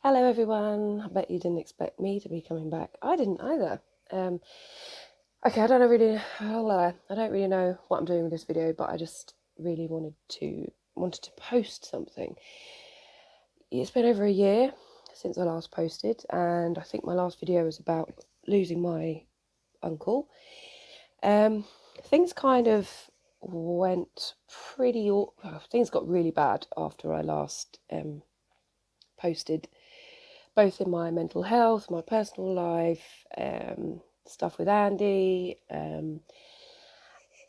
Hello everyone. I bet you didn't expect me to be coming back. I didn't either. Um, okay, I don't really know what I'm doing with this video, but I just really wanted to post something. It's been over a year since I last posted, and I think my last video was about losing my uncle. Um, Things kind of went things got really bad after I last posted, both in my mental health, my personal life, stuff with Andy.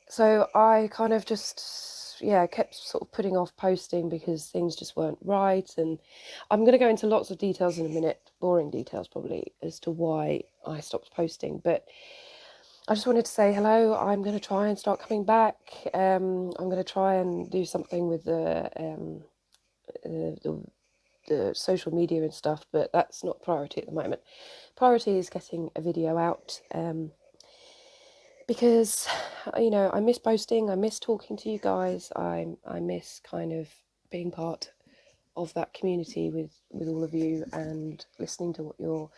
So I kind of kept sort of putting off posting because things just weren't right. And I'm going to go into lots of details in a minute, boring details probably, as to why I stopped posting. But I just wanted to say hello. I'm going to try and start coming back. I'm going to try and do something with the social media and stuff, but that's not priority at the moment. Priority is getting a video out, because I miss posting, I miss talking to you guys, I miss kind of being part of that community with all of you and listening to what you're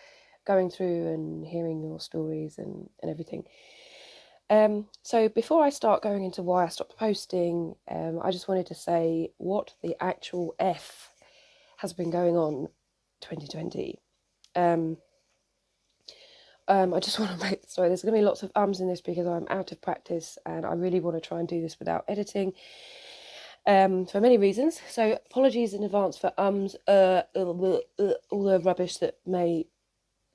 going through and hearing your stories and everything. So before I start going into why I stopped posting, I just wanted to say what the actual F has been going on 2020. I just want to sorry, there's going to be lots of ums in this because I'm out of practice and I really want to try and do this without editing, for many reasons. So apologies in advance for ums, all the rubbish that may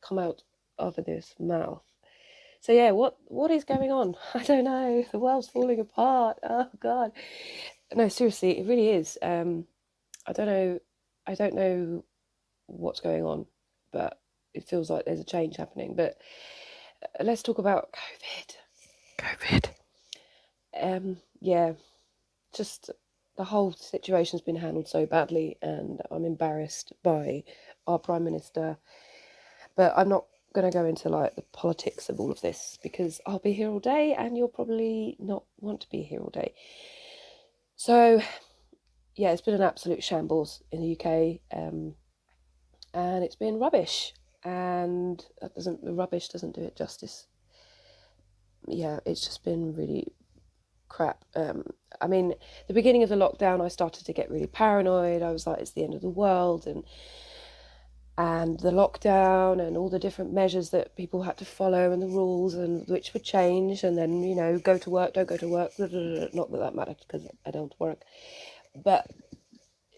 come out of this mouth. So yeah, what is going on? I don't know. The world's falling apart. Oh God. No, seriously, it really is. I don't know what's going on, but it feels like there's a change happening. But let's talk about COVID. Yeah, just the whole situation's been handled so badly, and I'm embarrassed by our Prime Minister. But I'm not going to go into like the politics of all of this because I'll be here all day, and you'll probably not want to be here all day. So, yeah, it's been an absolute shambles in the UK, and it's been rubbish. And the rubbish doesn't do it justice. Yeah, it's just been really crap. I mean, the beginning of the lockdown, I started to get really paranoid. I was like, it's the end of the world, and the lockdown and all the different measures that people had to follow and the rules and which would change, and then go to work, don't go to work. Blah, blah, blah. Not that mattered because I don't work, but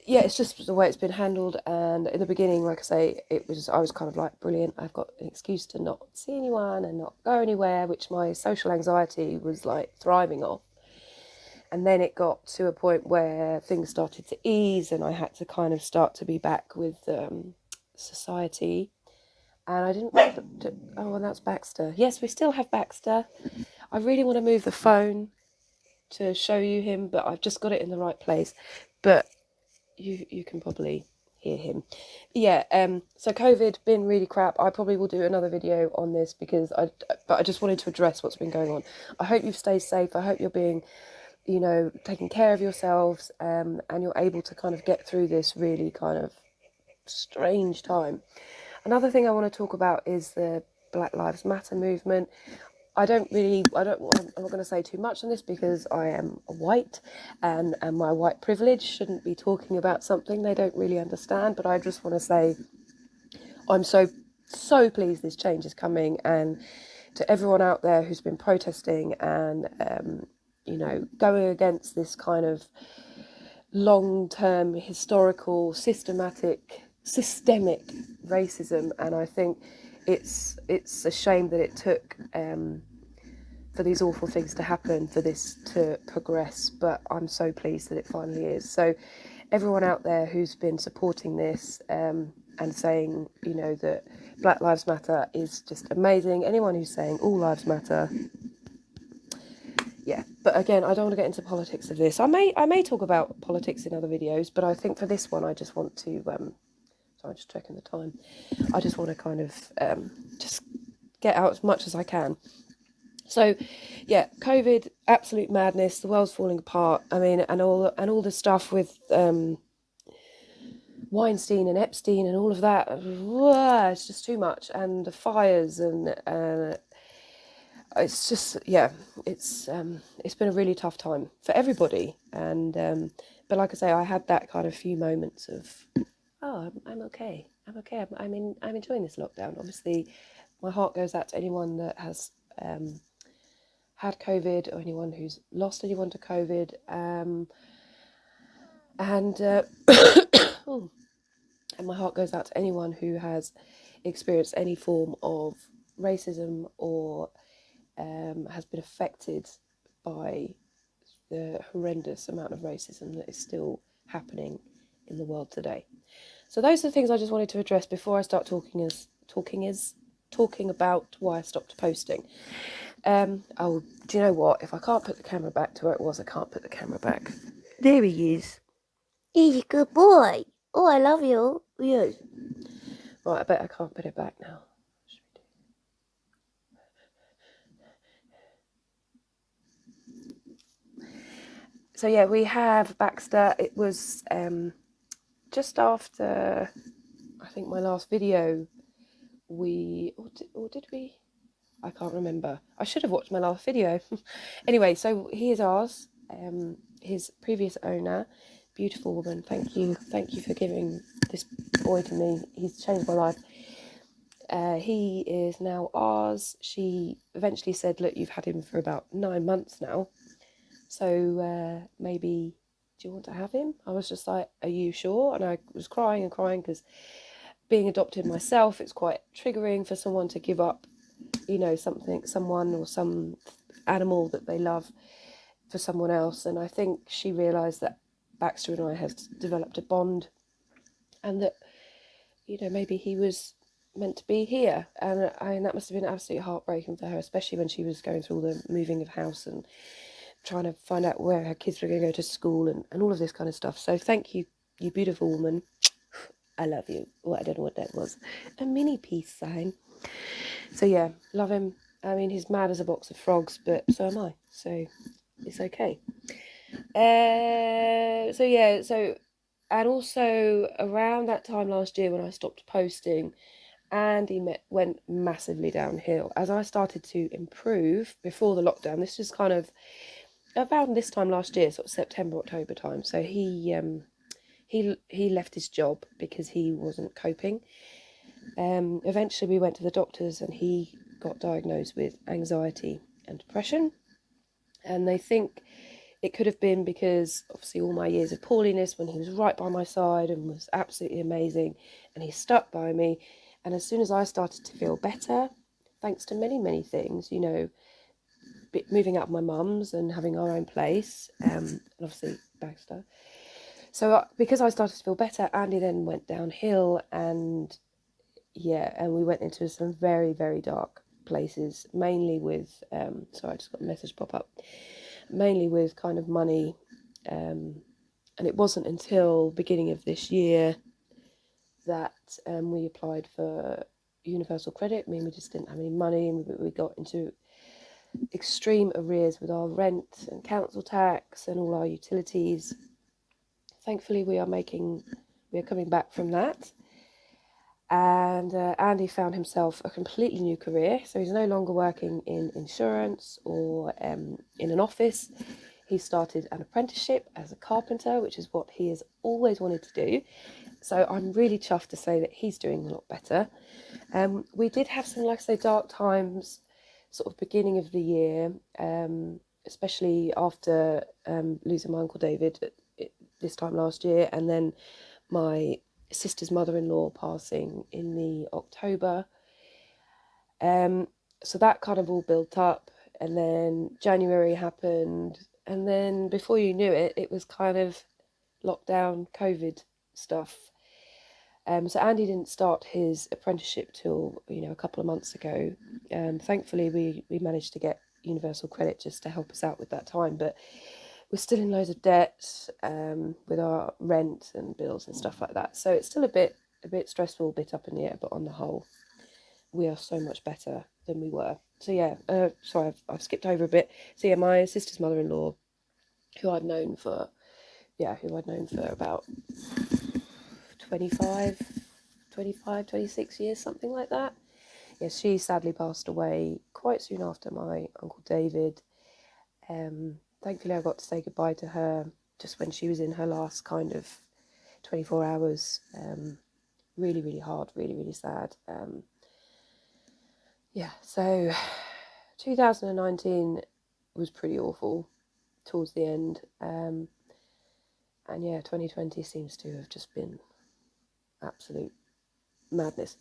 yeah, it's just the way it's been handled. And in the beginning, like I say, I was kind of like, brilliant, I've got an excuse to not see anyone and not go anywhere, which my social anxiety was like thriving off. And then it got to a point where things started to ease and I had to kind of start to be back with society. And I didn't want to, oh, and that's Baxter. Yes, we still have Baxter. I really want to move the phone to show you him, but I've just got it in the right place. But you can probably hear him. Yeah, so COVID been really crap. I probably will do another video on this but I just wanted to address what's been going on. I hope you've stayed safe. I hope you're being taking care of yourselves, and you're able to kind of get through this really kind of strange time. Another thing I want to talk about is the Black Lives Matter movement. I'm not going to say too much on this because I am white, and my white privilege shouldn't be talking about something they don't really understand, but I just want to say I'm so pleased this change is coming, and to everyone out there who's been protesting and going against this kind of long-term historical systemic racism. And I think it's a shame that it took for these awful things to happen, for this to progress, but I'm so pleased that it finally is. So everyone out there who's been supporting this, and saying that Black Lives Matter is just amazing, anyone who's saying all lives matter, yeah. But again, I don't want to get into politics of this. I may talk about politics in other videos, but I think for this one I just want to sorry, just checking the time, I just want to kind of just get out as much as I can. So yeah, COVID, absolute madness, the world's falling apart. I mean, and all the stuff with Weinstein and Epstein and all of that. It's just too much, and the fires, and it's just, yeah, it's been a really tough time for everybody. And but like I say, I had that kind of few moments of, oh, I'm okay. I'm okay. I'm enjoying this lockdown. Obviously, my heart goes out to anyone that has had COVID, or anyone who's lost anyone to COVID. And oh, and my heart goes out to anyone who has experienced any form of racism, or has been affected by the horrendous amount of racism that is still happening in the world today. So those are the things I just wanted to address before I start talking about why I stopped posting. Oh, do you know what? If I can't put the camera back to where it was, I can't put the camera back. There he is. He's a good boy. Oh, I love you. Yes. Right, I bet I can't put it back now. So yeah, we have Baxter. It was just after, I think, my last video. Or did we? I can't remember. I should have watched my last video. Anyway, so he is ours. His previous owner, beautiful woman. Thank you for giving this boy to me. He's changed my life. He is now ours. She eventually said, look, you've had him for about 9 months now, so maybe, do you want to have him? I was just like, are you sure? And I was crying and crying, because being adopted myself, it's quite triggering for someone to give up, someone or some animal that they love for someone else. And I think she realised that Baxter and I had developed a bond, and that, maybe he was meant to be here. And that must have been absolutely heartbreaking for her, especially when she was going through all the moving of house and trying to find out where her kids were going to go to school, and all of this kind of stuff. So thank you, you beautiful woman. I love you. Well, I don't know what that was. A mini peace sign. So yeah, love him. I mean, he's mad as a box of frogs, but so am I. So it's okay. So yeah, and also around that time last year when I stopped posting, Andy went massively downhill as I started to improve before the lockdown. This was kind of around this time last year, sort of September, October time. So he left his job because he wasn't coping. Eventually we went to the doctors, and he got diagnosed with anxiety and depression. And they think it could have been because, obviously, all my years of poorliness, when he was right by my side and was absolutely amazing, and he stuck by me. And as soon as I started to feel better, thanks to many, many things, moving out of my mum's and having our own place, and obviously Baxter. So because I started to feel better, Andy then went downhill, and we went into some very, very dark places, mainly with, sorry, I just got a message pop up, mainly with kind of money. And it wasn't until beginning of this year that we applied for universal credit. I mean, we just didn't have any money, and we got into extreme arrears with our rent and council tax and all our utilities. Thankfully, we are coming back from that. And Andy found himself a completely new career. So he's no longer working in insurance or in an office. He started an apprenticeship as a carpenter, which is what he has always wanted to do. So I'm really chuffed to say that he's doing a lot better. We did have some, like I say, dark times, sort of beginning of the year, especially after losing my Uncle David this time last year, and then my sister's mother-in-law passing in the October. So that kind of all built up, and then January happened, and then before you knew it, it was kind of lockdown, COVID stuff. So Andy didn't start his apprenticeship till, a couple of months ago. Thankfully, we managed to get universal credit just to help us out with that time, but we're still in loads of debt with our rent and bills and stuff like that. So it's still a bit stressful, a bit up in the air, but on the whole, we are so much better than we were. So yeah, sorry, I've skipped over a bit. So yeah, my sister's mother-in-law, who I'd known for about 26 years, something like that. Yes, she sadly passed away quite soon after my Uncle David. Thankfully, I got to say goodbye to her just when she was in her last kind of 24 hours. Really, really hard, really, really sad. So 2019 was pretty awful towards the end. And 2020 seems to have just been absolute madness.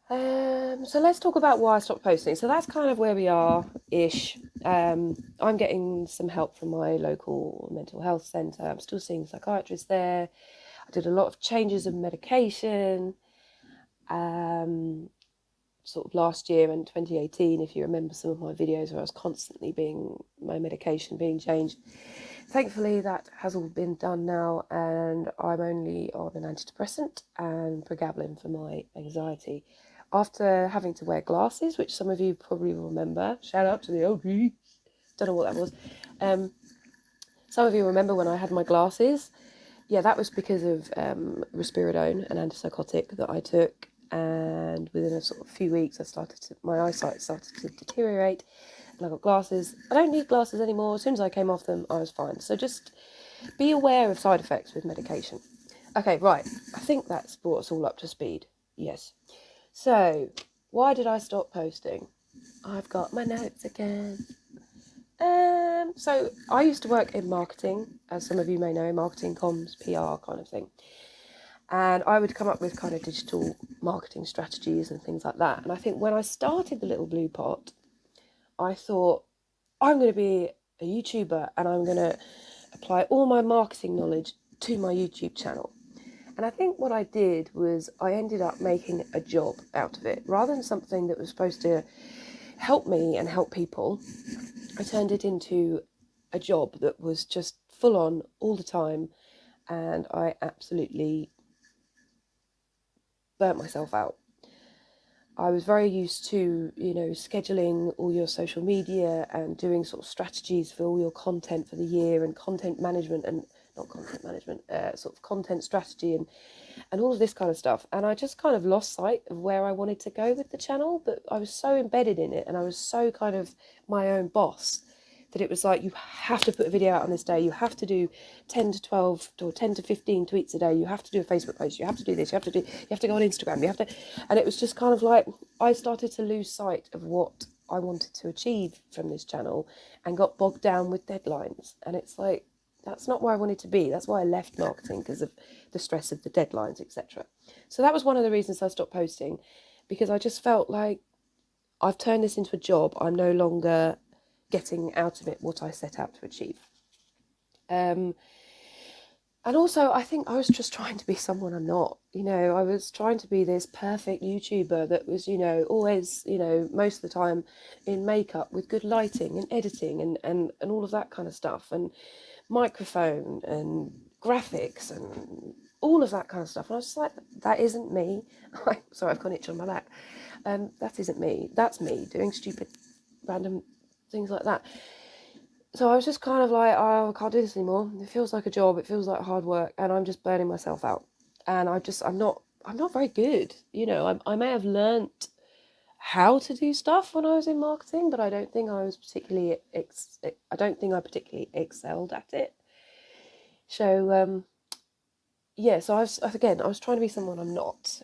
So let's talk about why I stopped posting. So that's kind of where we are-ish. I'm getting some help from my local mental health centre. I'm still seeing psychiatrists there. I did a lot of changes of medication. Sort of last year in 2018, if you remember some of my videos where I was constantly my medication being changed. Thankfully, that has all been done now, and I'm only on an antidepressant and pregabalin for my anxiety. After having to wear glasses, which some of you probably will remember, shout out to the OG, don't know what that was. Some of you remember when I had my glasses. Yeah, that was because of risperidone, an antipsychotic that I took, and within a sort of few weeks, my eyesight started to deteriorate, and I got glasses. I don't need glasses anymore. As soon as I came off them, I was fine. So just be aware of side effects with medication. Okay, right. I think that's brought us all up to speed. Yes. So, why did I stop posting? I've got my notes again. So I used to work in marketing, as some of you may know, marketing, comms, PR kind of thing. And I would come up with kind of digital marketing strategies and things like that. And I think when I started the Little Blue Pot, I thought, I'm going to be a YouTuber and I'm going to apply all my marketing knowledge to my YouTube channel. And I think what I did was I ended up making a job out of it. Rather than something that was supposed to help me and help people, I turned it into a job that was just full on all the time, and I absolutely burnt myself out. I was very used to, scheduling all your social media and doing sort of strategies for all your content for the year and content management and not content management, sort of content strategy and all of this kind of stuff. And I just kind of lost sight of where I wanted to go with the channel, but I was so embedded in it and I was so kind of my own boss that it was like, you have to put a video out on this day, you have to do 10 to 12 or 10 to 15 tweets a day, you have to do a Facebook post, you have to do this, you have to go on Instagram, and it was just kind of like, I started to lose sight of what I wanted to achieve from this channel and got bogged down with deadlines. And it's like, that's not where I wanted to be. That's why I left marketing, because of the stress of the deadlines, etc. So that was one of the reasons I stopped posting, because I just felt like I've turned this into a job. I'm no longer getting out of it what I set out to achieve. And also, I think I was just trying to be someone I'm not. I was trying to be this perfect YouTuber that was, always, most of the time in makeup with good lighting and editing and all of that kind of stuff, and microphone and graphics and all of that kind of stuff. And I was just like, that isn't me. Sorry, I've got an itch on my back. That isn't me. That's me doing stupid, random things like that. So I was just kind of like, oh, I can't do this anymore. It feels like a job. It feels like hard work, and I'm just burning myself out. And I'm not very good. I may have learnt how to do stuff when I was in marketing, but I don't think I was particularly excelled at it. So so I was trying to be someone I'm not.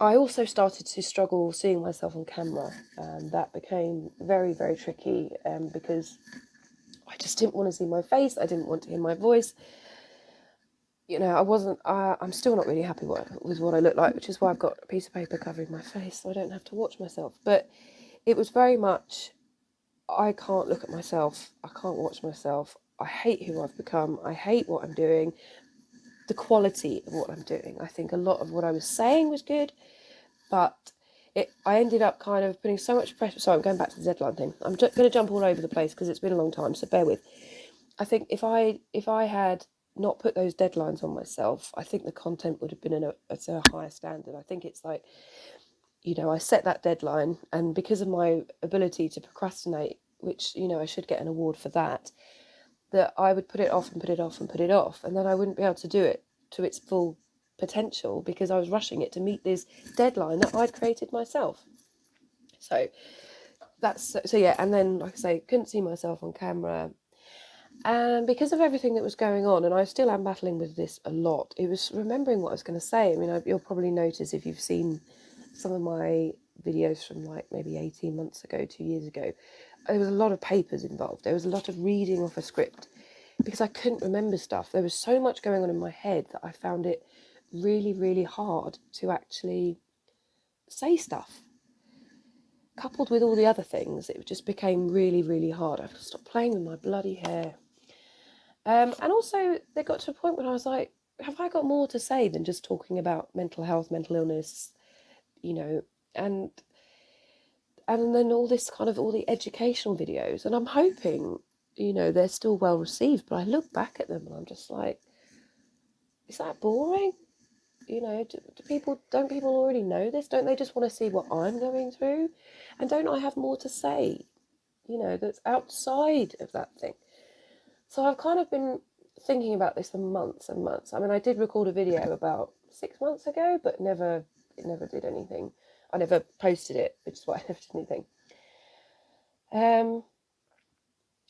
I also started to struggle seeing myself on camera, and that became very, very tricky, because I just didn't want to see my face. I didn't want to hear my voice. I'm still not really happy with what I look like, which is why I've got a piece of paper covering my face so I don't have to watch myself. But it was very much, I can't look at myself. I can't watch myself. I hate who I've become. I hate what I'm doing. The quality of what I'm doing. I think a lot of what I was saying was good, but I ended up kind of putting so much pressure. Sorry, I'm going back to the deadline thing. I'm going to jump all over the place because it's been a long time, so bear with. I think if I had not put those deadlines on myself, I think the content would have been at a higher standard. I think it's like, I set that deadline, and because of my ability to procrastinate which, you know, I should get an award for that, that I would put it off and put it off and put it off, and then I wouldn't be able to do it to its full potential because I was rushing it to meet this deadline that I'd created myself. So yeah, and then, like I say, couldn't see myself on camera. And because of everything that was going on, and I still am battling with this a lot, it was remembering what I was going to say. I mean, you'll probably notice if you've seen some of my videos from like maybe 18 months ago, 2 years ago, there was a lot of papers involved. There was a lot of reading off a script because I couldn't remember stuff. There was so much going on in my head that I found it really, really hard to actually say stuff. Coupled with all the other things, it just became really, really hard. I have to stop playing with my bloody hair. And also, they got to a point when I was like, have I got more to say than just talking about mental health, mental illness, you know, and then all this kind of, all the educational videos. And I'm hoping, you know, they're still well received, but I look back at them and I'm just like, is that boring? You know, don't people already know this? Don't they just want to see what I'm going through? And don't I have more to say, you know, that's outside of that thing? So I've kind of been thinking about this for months and months. I mean, I did record a video about 6 months ago, but it never did anything. I never posted it, which is why I never did anything.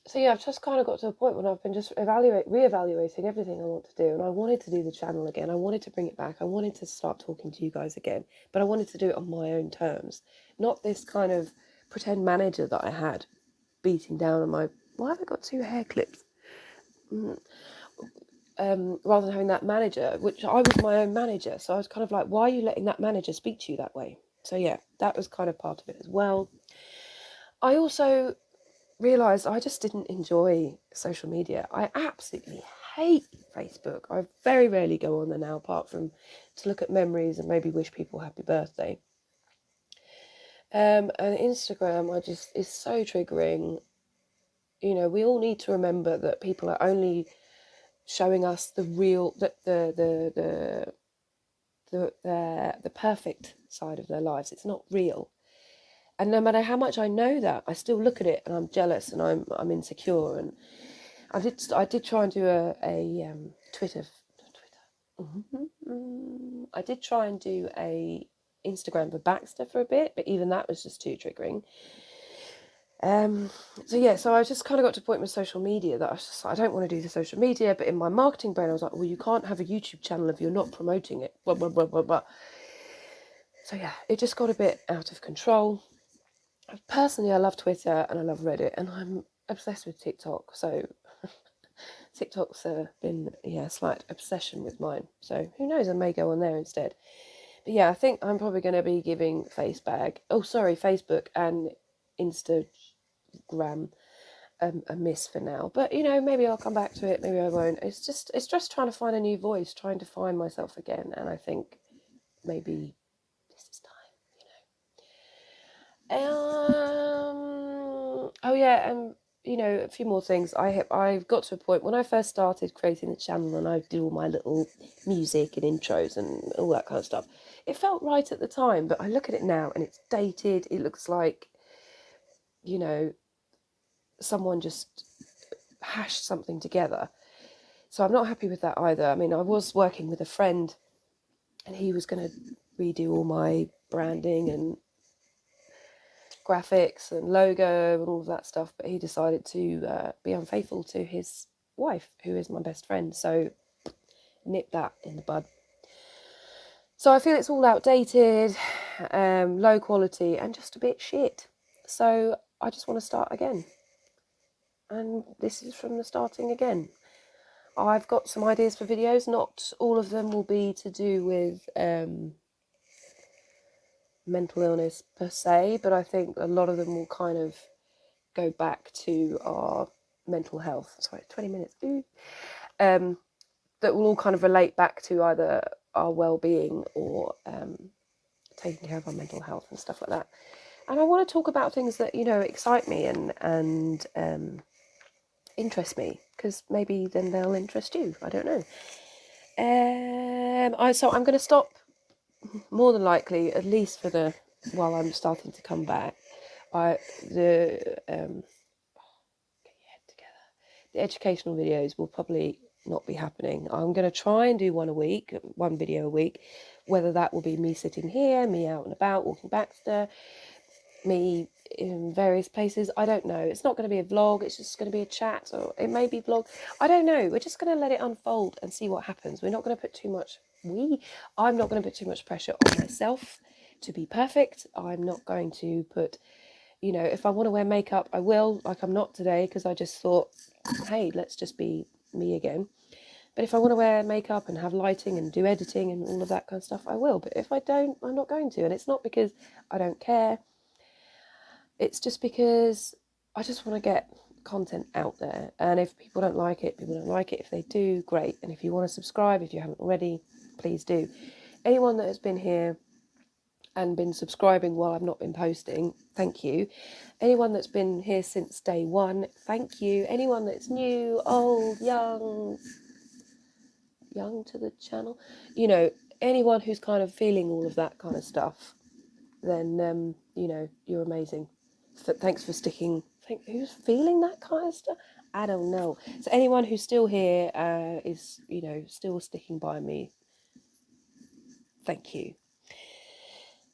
So yeah, I've just kind of got to a point when I've been just reevaluating everything I want to do, and I wanted to do the channel again. I wanted to bring it back. I wanted to start talking to you guys again, but I wanted to do it on my own terms, not this kind of pretend manager that I had beating down on my. Why have I got 2 hair clips? Rather than having that manager, which I was my own manager. So I was kind of like, why are you letting that manager speak to you that way? So yeah, that was kind of part of it as well. I also realised I just didn't enjoy social media. I absolutely hate Facebook. I very rarely go on there now, apart from to look at memories and maybe wish people happy birthday. And Instagram, is so triggering. You know, we all need to remember that people are only showing us the real, the perfect side of their lives. It's not real. And no matter how much I know that, I still look at it and I'm jealous and I'm insecure. And I did try and do a Twitter. I did try and do a Instagram for Baxter for a bit, but even that was just too triggering. So I just kind of got to a point with social media that I don't want to do the social media, but in my marketing brain I was like, well, you can't have a YouTube channel if you're not promoting it. Blah, blah, blah, blah, blah. So yeah, it just got a bit out of control. Personally, I love Twitter and I love Reddit, and I'm obsessed with TikTok. So TikTok's been a slight obsession with mine. So who knows? I may go on there instead. But yeah, I think I'm probably going to be giving Facebook and Instagram a miss for now. But you know, maybe I'll come back to it. Maybe I won't. It's just trying to find a new voice, trying to find myself again. And I think maybe this is time. Oh yeah, and you know, a few more things. I've got to a point when I first started creating the channel and I did all my little music and intros and all that kind of stuff. It felt right at the time, but I look at it now and it's dated. It looks like, you know, someone just hashed something together. So I'm not happy with that either. I mean, I was working with a friend and he was going to redo all my branding and graphics and logo and all of that stuff, but he decided to be unfaithful to his wife, who is my best friend. So nip that in the bud. So I feel it's all outdated, low quality, and just a bit shit. So I just want to start again. And this is from the starting again. I've got some ideas for videos. Not all of them will be to do with mental illness per se, but I think a lot of them will kind of go back to our mental health. Sorry, 20 minutes. That will all kind of relate back to either our well-being or taking care of our mental health and stuff like that. And I want to talk about things that, you know, excite me and interest me, because maybe then they'll interest you. I don't know. So I'm going to stop, more than likely, at least for while I'm starting to come back. the educational videos will probably not be happening. I'm going to try and do one video a week, whether that will be me sitting here, me out and about walking Baxter, me in various places. I don't know. It's not going to be a vlog, it's just going to be a chat, or it may be vlog. I don't know. We're just going to let it unfold and see what happens. We're not going to put too much I'm not going to put too much pressure on myself to be perfect. I'm not going to put, if I want to wear makeup, I will, like I'm not today, because I just thought, hey, let's just be me again. But if I want to wear makeup and have lighting and do editing and all of that kind of stuff, I will. But if I don't, I'm not going to. And it's not because I don't care. It's just because I just want to get content out there. And if people don't like it, people don't like it. If they do, great. And if you want to subscribe, if you haven't already, please do. Anyone that has been here and been subscribing while I've not been posting, thank you. Anyone that's been here since day one, thank you. Anyone that's new, old, young to the channel, anyone who's kind of feeling all of that kind of stuff, then you're amazing. Thanks for sticking. Who's feeling that kind of stuff? I don't know. So anyone who's still here is still sticking by me, thank you.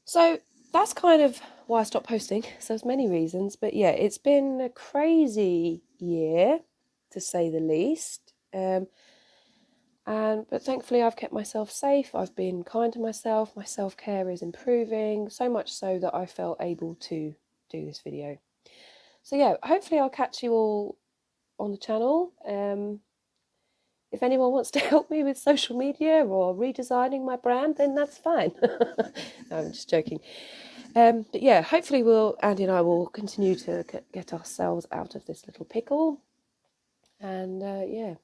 So that's kind of why I stopped posting. So there's many reasons, but yeah, it's been a crazy year, to say the least. But thankfully I've kept myself safe. I've been kind to myself. My self-care is improving, so much so that I felt able to do this video. So yeah, hopefully I'll catch you all on the channel. If anyone wants to help me with social media or redesigning my brand, then that's fine. No, I'm just joking. But yeah, hopefully Andy and I will continue to get ourselves out of this little pickle. And yeah,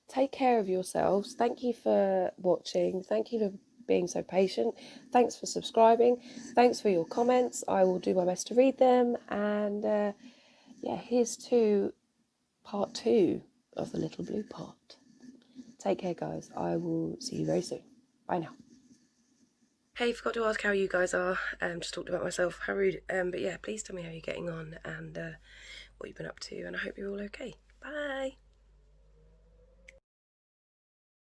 take care of yourselves. Thank you for watching. Thank you for being so patient. Thanks for subscribing. Thanks for your comments. I will do my best to read them. And yeah, here's to part 2 of the Little Blue Pot. Take care, guys. I will see you very soon. Bye now. Hey, forgot to ask how you guys are. Just talked about myself. How rude. But yeah, please tell me how you're getting on and what you've been up to. And I hope you're all okay. Bye.